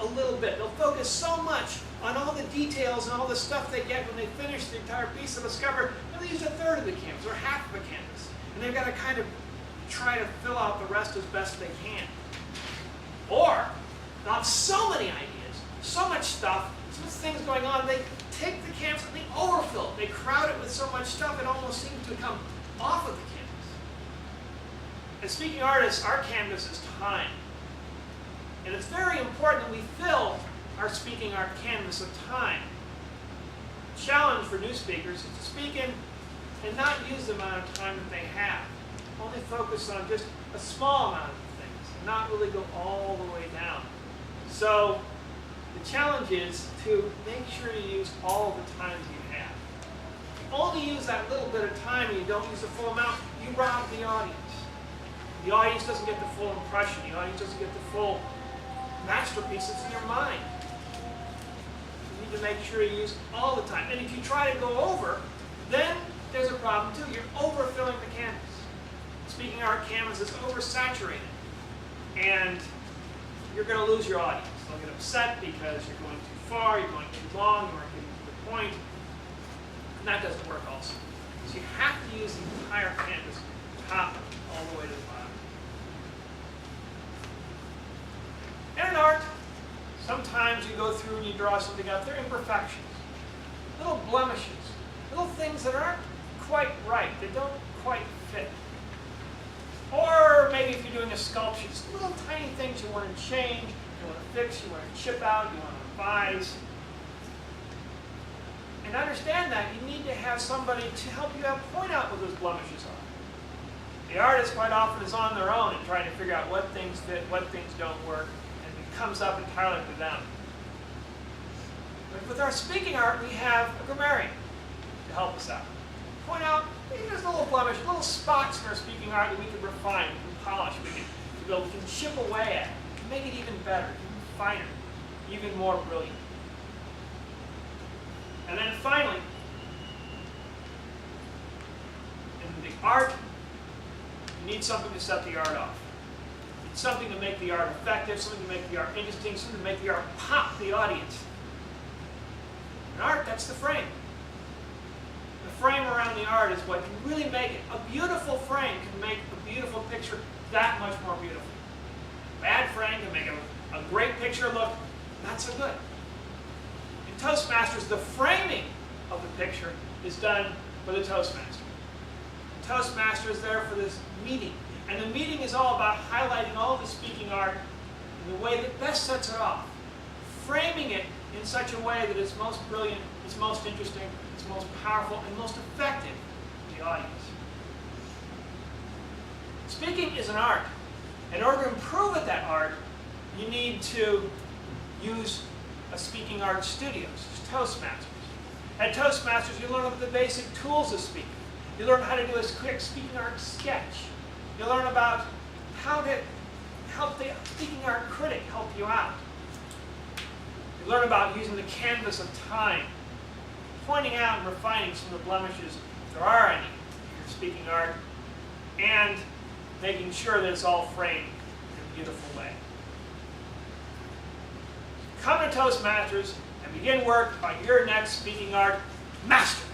a little bit. They'll focus so much on all the details and all the stuff they get when they finish the entire piece of a cover, and they use a third of the canvas or half of the canvas. And they've got to kind of try to fill out the rest as best they can. Or, they'll have so many ideas, so much stuff, so much things going on, they take the canvas and they overfill it. They crowd it with so much stuff it almost seems to come off of the canvas. As speaking artists, our canvas is time. And it's very important that we fill our speaking art canvas of time. The challenge for new speakers is to speak in and not use the amount of time that they have. Only focus on just a small amount of things and not really go all the way down. So the challenge is to make sure you use all the time you have. If you only use that little bit of time and you don't use the full amount, you rob the audience. The audience doesn't get the full impression. The audience doesn't get the full masterpiece that's in your mind. You need to make sure you use all the time. And if you try to go over, then there's a problem too. You're overfilling the canvas. Speaking art canvas is oversaturated. And you're going to lose your audience. They'll get upset because you're going too far, you're going too long, you aren't getting to the point. And that doesn't work also. So you have to use the entire canvas, top all the way to the bottom. And in art, sometimes you go through and you draw something out. They're imperfections, little blemishes, little things that aren't quite right, that don't quite fit. Or maybe if you're doing a sculpture, just little tiny things you want to change, you want to fix, you want to chip out, you want to revise. And to understand that, you need to have somebody to help you out point out what those blemishes are. The artist quite often is on their own and trying to figure out what things fit, what things don't work, and it comes up entirely to them. But with our speaking art, we have a grammarian to help us out. Point out, maybe there's a little blemish, little spots in our speaking art that we can refine, we can polish, we can chip away at, make it even better, even finer, even more brilliant. And then finally, in the art, you need something to set the art off. You need something to make the art effective, something to make the art interesting, something to make the art pop the audience. In art, that's the frame. The frame around the art is what can really make it. A beautiful frame can make a beautiful picture that much more beautiful. A bad frame can make a great picture look not so good. In Toastmasters, the framing of the picture is done by the Toastmaster. The Toastmaster is there for this meeting. And the meeting is all about highlighting all the speaking art in the way that best sets it off. Framing it in such a way that it's most brilliant, it's most interesting, it's most powerful, and most effective to the audience. Speaking is an art. In order to improve at that art, you need to use a speaking art studio, Toastmasters. At Toastmasters, you learn about the basic tools of speaking. You learn how to do a quick speaking art sketch. You learn about how to help the speaking art critic help you out. You learn about using the canvas of time, pointing out and refining some of the blemishes, if there are any, in your speaking art, and making sure that it's all framed in a beautiful way. Come to Toastmasters and begin work on your next speaking art master.